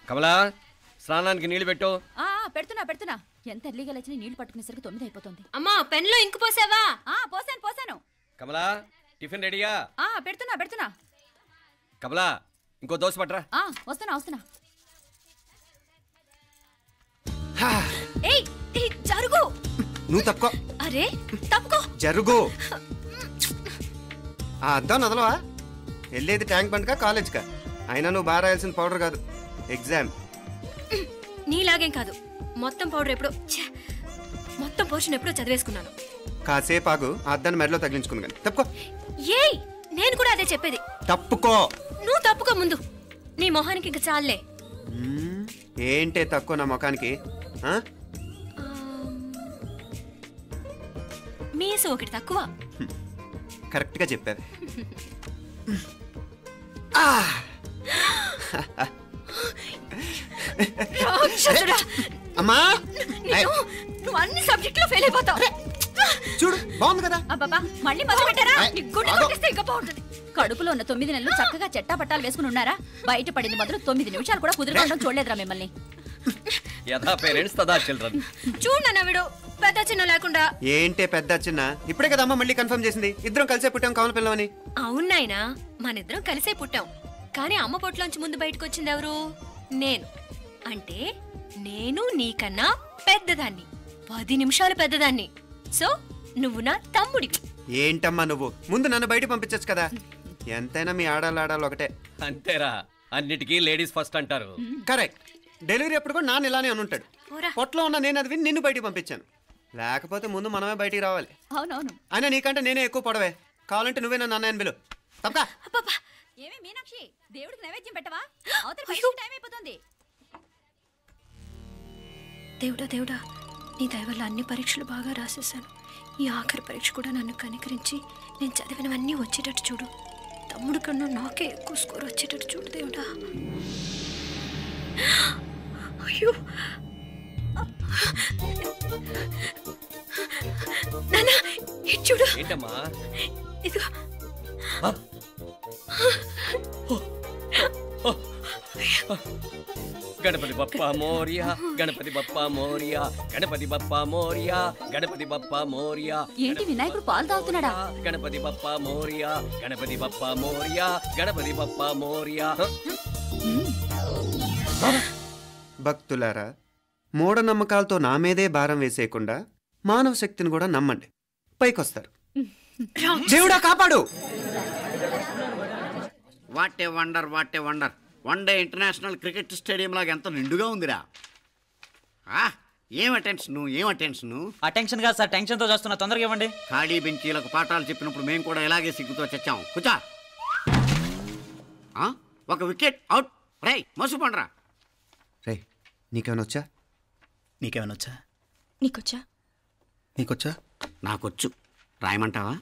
కమలా స్నానానికి నీళ్లు పెట్టు. పెడుతున్నా. ఎంత ఎర్లీగా లేచిన నీళ్లు పట్టుకునేసరికి 9 అయిపోతుంది. అమ్మా పెన్లో ఇంకు పోసావా? పోసాను. కమలా టిఫిన్ రెడీయా? పెడుతున్నా. కమలా ఇంకో దోశ పట్రా. వస్తున్నా. ఏయ్ జరుగు. నువ్వు తప్పుకో. అరే తప్పుకో. జరుగు. అద్దం నదలవా? వెళ్ళేది ట్యాంక్ బండ్కా కాలేజ్కా? అయినా నువ్వు బాగా రాయాల్సిన పౌడర్ కాదు, ఎగ్జామ్. నీలాగేం కాదు, మొత్తం పౌడర్ ఎప్పుడో మొత్తం పోర్షన్ ఎప్పుడో చదివేసుకున్నాను. కాసేపు ఆగు, ఆ అద్దాన్ని మెడలో తగిలించుకుంది కానీ. తప్పుకో. ఏయ్ నేను కూడా అదే చెప్పేది. తప్పుకో. నువ్వు తప్పుకో ముందు. నీ మొహానికి ఇంక చాలే. ఏంటే తక్కువ నా ముఖానికి? మీసు ఒకటి తక్కువ. కరెక్ట్ గా చెప్పారు. అమ్మా నువ్వు అన్ని సబ్జెక్టులో ఫెయిల్ అయిపోతావు. చూడు బాగుంది కదా. అబ్బా మళ్ళీ మొదలు పెట్టారా? ఇంకా బాగుంటుంది. కడుపులో ఉన్న 9 నెలలు చక్కగా చెట్టా పట్టాలు వేసుకుని ఉన్నారా? బయట పడింది మొదలు 9 నిమిషాలు కూడా కుదురుకోవడం చూడలేదురా మిమ్మల్ని. యథా పేరెంట్స్ తదా చిల్డ్రన్. చూడన్నా వీడు పెద్ద చిన్న లేకుండా. ఏంటే పెద్ద చిన్న? ఇప్పుడే కదా అమ్మ మళ్ళీ కన్ఫర్మ్ చేసింది ఇద్దరం కలిసే పుట్టాం కమల పిల్లవని. అవునాయినా మనిద్దరం కలిసే పుట్టాం, కానీ అమ్మ పొట్లోంచి ముందు బయటకు వచ్చింది ఎవరు? నేను. అంటే నేను నీకన్నా పెద్దదాన్ని, 10 నిమిషాలు పెద్దదాన్ని. సో నువ్వు నా తమ్ముడివి. ఏంటమ్మా నువ్వు? ముందు నన్ను బయట పంపించచ్చు కదా. ఎంతైనా మీ ఆడాలు ఒకటే. అంతేరా, అన్నిటికీ లేడీస్ ఫస్ట్ అంటారు. కరెక్ట్. డెలివరీ అప్పుడు కూడా నాన్న ఇలానే అనుంటాడు. పొట్టలో ఉన్న నేను అది విని నిన్ను బయటికి పంపించాను. లేకపోతే ముందు మనమే బయటికి రావాలి. అవునవును. అయినా నీకంటే నేనే ఎక్కువ పొడవే. కావాలంటే నువ్వే నన్ను అన్నయ్యను పిలు. తప్పకా. ఏమి మీనాక్షి, దేవుడికి నైవేద్యం పెట్టవా? టైం అయిపోతుంది. దేవుడా నీ దయ వల్ల అన్ని పరీక్షలు బాగా రాసేసాను. ఈ ఆఖరి పరీక్ష కూడా నన్ను కనికరించి నేను చదివినవన్నీ వచ్చేటట్టు చూడు. తమ్ముడు కన్నా నాకే ఎక్కువ స్కోర్ వచ్చేటట్టు చూడు దేవుడా. అయ్యో నాన్న ఇది చూడు. ఏంటమ్మా? ఇదిగో. గణపతి బప్పా మోరియా, గణపతి బప్పా మోరియా, గణపతి బప్పా మోరియా, గణపతి బప్పా మోరియా. ఏంటి వినాయకుడు పాలు తాగుతున్నాడా? గణపతి బప్పా మోరియా, గణపతి బప్పా మోరియా, గణపతి బప్పా మోరియా. భక్తులారా, మూఢనమ్మకాలతో నా మీదే భారం వేసేయకుండా మానవ శక్తిని కూడా నమ్మండి, పైకొస్తారు. దేవుడా కాపాడు. What a wonder, what a wonder. One day international cricket stadium లాగా ఎంత నిండుగా ఉందిరా. ఏం అటెన్షన్? అటెన్షన్ కాదు సార్, టెన్షన్తో చేస్తున్నా. తొందరగా ఇవ్వండి. ఖాళీ బెంచీలకు పాఠాలు చెప్పినప్పుడు మేము కూడా ఇలాగే సిగ్గుతో చచ్చాం. కూర్చో. ఒక వికెట్ అవుట్. రే మసు పండ్రా. రే నీకేమైనా వచ్చా? నీకేమైనా వచ్చా? నీకొచ్చా? నాకొచ్చు. రాయమంటావా?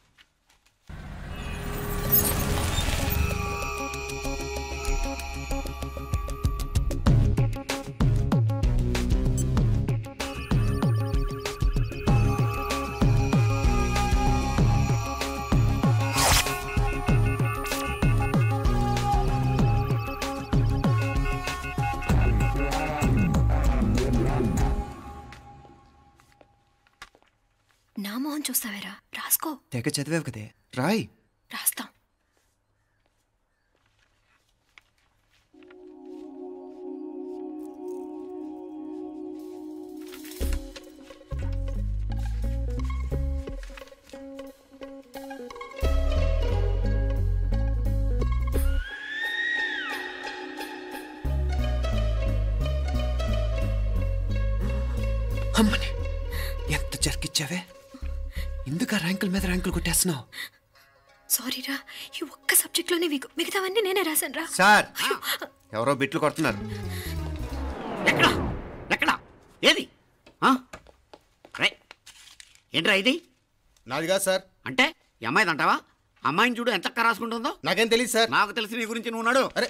నా మోహన్ చూస్తావేరా? రాసుకో. తెగ చదివావు కదే, రాయ్. రాస్తాం. అమ్మని ఎంత జరికిచ్చావే. ఎందుకు ర్యాంకుల మీద ర్యాంకులు కొట్టేస్తున్నావు? సారీరా, ఈ ఒక్క సబ్జెక్ట్లోనే మిగతావన్నీ నేనే రాశాను రా. సార్ ఎవరో బిట్లు కొడుతున్నారు. ఎక్కడ ఏది? ఏంట్రా ఇది? నాది కాదు సార్. అంటే ఈ అమ్మాయిది అంటావా? అమ్మాయిని చూడు ఎంత రాసుకుంటుందో. నాకేం తెలియదు సార్. నాకు తెలిసి నీ గురించి నువ్వు నాడు. అరే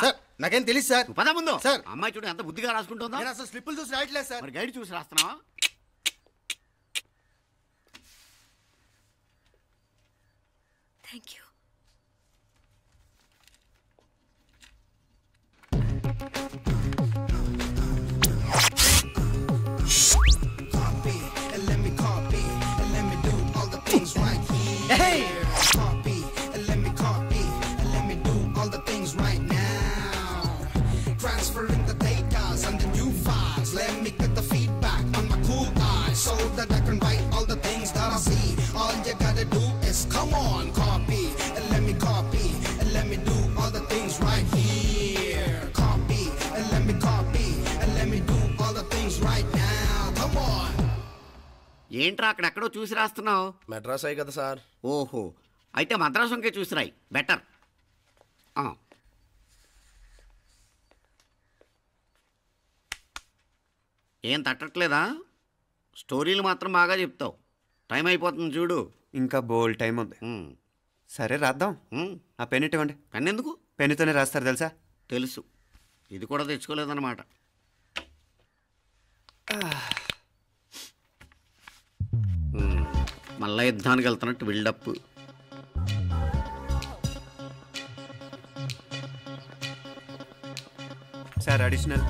సార్, నాకేం తెలియదు సార్. పద ముందు. సార్ అమ్మాయి చూడు ఎంత బుద్ధిగా రాసుకుంటుందో. నేను అసలు స్లిప్పులు చూసి రాయట్లేదు సార్. మరి గైడ్ చూసి రాస్తున్నావా? Thank you. transferring the data, send the new files. Let me get the feedback on my cool eyes so that I can write all the things that I see. All you gotta do is come on, copy, and let me copy, and let me do all the things right here. Copy, and let me copy, and let me do all the things right now. Come on. ఏంట్రా అక్కడెక్కడో చూసి రాస్తున్నావు? మెడ్రాస్ అయ్యి కదా sir. ఓహో, అయితే మద్రాసు వంకే చూసి రాయి, better. ఏం తట్టట్లేదా? స్టోరీలు మాత్రం బాగా చెప్తావు. టైం అయిపోతుంది చూడు. ఇంకా బోల్ టైం ఉంది. సరే రాద్దాం. ఆ పెన్ ఇవ్వండి. పెన్ ఎందుకు? పెన్నుతోనే రాస్తారు తెలుసా? తెలుసు. ఇది కూడా తెచ్చుకోలేదన్నమాట. మళ్ళా యుద్ధానికి వెళ్తున్నట్టు బిల్డప్. Sir additional.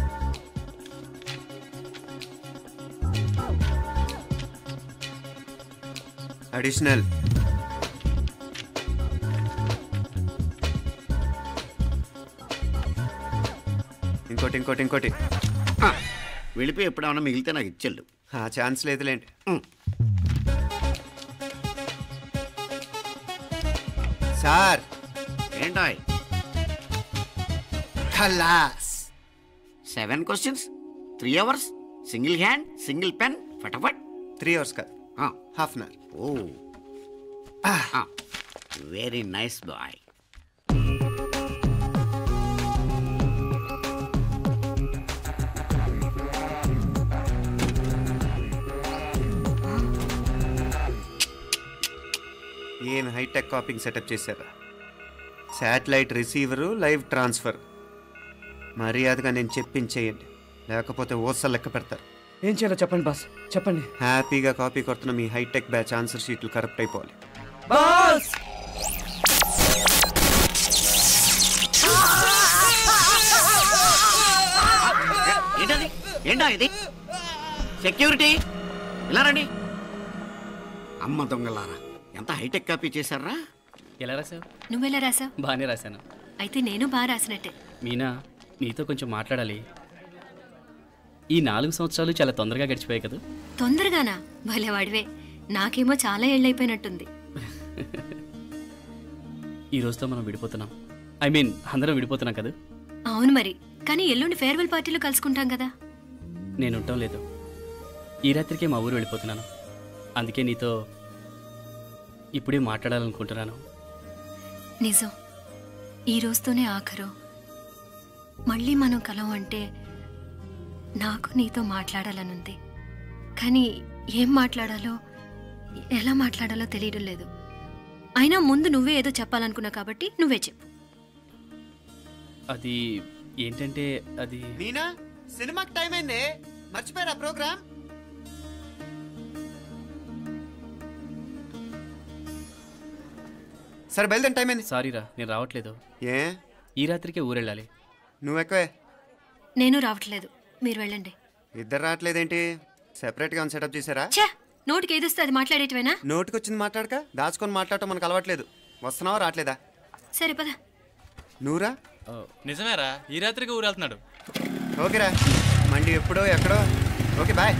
అడిషనల్. ఇంకోటి ఇంకోటి ఇంకోటి. వెళ్ళిపోయి ఎప్పుడేమన్నా మిగిలితే నాకు ఇచ్చెళ్ళు. ఛాన్స్ లేదులేండి. సార్ ఏంటాయ్? ఖలాస్. 7 questions, 3 hours, single hand, single pen, ఫటాఫట్. 3 hours కాదు, half an hour. Oh, very nice boy. ఏం హైటెక్ కాపింగ్ సెటప్ చేశారా? Satellite receiver, live transfer. మర్యాదగా నేను చెప్పించేయండి, లేకపోతే ఓసలు లెక్క పెడతారు. ఏం చేయాలో చెప్పండి బాస్, చెప్పండి. హ్యాపీగా కాపీ కొడుతున్న మీ హైటెక్ బ్యాచ్ ఆన్సర్ షీట్లు కరెక్ట్ అయిపోవాలి. బాస్ ఏంటది? ఏంటా ఇది? సెక్యూరిటీ ఇలా రండి. అమ్మ దొంగలారా, ఎంత హైటెక్ కాపీ చేశారా? ఎలా రాసావు? నువ్వెలా రాసావు? బాగానే రాశాను. అయితే నేను బాగా రాసినట్టే. మీనా, నీతో కొంచెం మాట్లాడాలి. ఈ 4 సంవత్సరాలు చాలా తొందరగా గడిచిపోయాయి కదా? తొందరగానా? భలేవాడివే. నాకేమో చాలా ఏళ్ళైపోయినట్టుంది. ఈ రోజుతో మనం విడిపోతున్నాం. ఐ మీన్ అందరం విడిపోతున్నాం కదా? అవును మరి, కానీ ఎల్లుండి ఫేర్వెల్ పార్టీలో కలుసుకుంటాం కదా. నేను ఉండటం లేదు. ఈ రాత్రికే మా ఊరు వెళ్ళిపోతున్నాను. అందుకే నీతో ఇప్పుడే మాట్లాడాలనుకుంటున్నాను. నిజం, ఈ రోజుతోనే ఆఖరు. మళ్ళీ మనం కలం అంటే నాకు నీతో మాట్లాడాలనుంది. కానీ ఏం మాట్లాడాలో, ఎలా మాట్లాడాలో తెలియడం లేదు. అయినా ముందు నువ్వే ఏదో చెప్పాలనుకున్నా కాబట్టి నువ్వే చెప్పు. అది ఏంటంటే అది మీనా, సినిమాకి టైం అయింది, మర్చిపోయారా ప్రోగ్రామ్? సరే బయలుదేరి, టైం అయింది. సారీరా, నేను రావట్లేదు. ఏ? ఈ రాత్రికే ఊరెళ్ళాలి. నువ్వెక్కువే. నేను రావట్లేదు, మీరు వెళ్ళండి. ఇద్దరు రావట్లేదేంటి? సెపరేట్గా సెటప్ చేశారా? ఛే, నోటికి ఏదొస్తే అది మాట్లాడేటివేనా? నోటికి వచ్చింది మాట్లాడక దాచుకొని మాట్లాడటం మనకు అలవాట్లేదు. వస్తున్నావా రావట్లేదా? సరే పద. నువ్వురా. నిజమేరా, ఈ రాత్రికి ఊరు వెళ్తున్నాడు. ఓకేరా, మండి ఎప్పుడో ఎక్కడో. Okay bye.